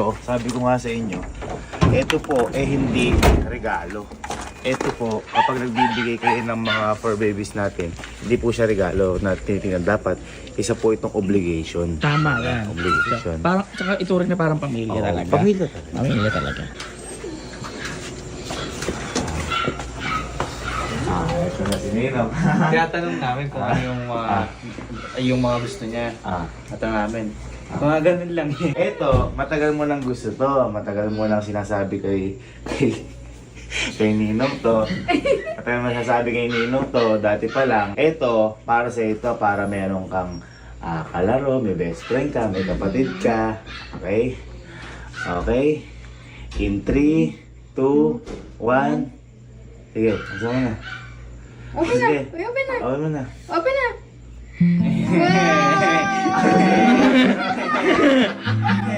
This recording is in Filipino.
So, sabi ko nga sa inyo, ito po hindi regalo. Ito po, kapag nagbibigay kayo ng mga fur babies natin, hindi po siya regalo na tinitingnan. Dapat, isa po itong obligation. Tama yan. Obligation. Parang, tsaka ituring na parang pamilya Oo, talaga. pamilya talaga. Pamilya talaga. Ito na si Ninong. Tinatanong namin kung ano yung mga gusto niya. Tatanong namin. Mga ganun lang eh. Ito, matagal mo nang gusto to. Matagal mo nang sinasabi kay Ninong to. Matagal mo sinasabi kay Ninong to. Dati pa lang. Ito, para sa ito, para meron kang kalaro, may best friend ka, may kapatid ka. Okay? Okay? In 3, 2, 1. Sige, masama na. Open na! Sige. Uy, open na! Open mo na. Open na! Wow!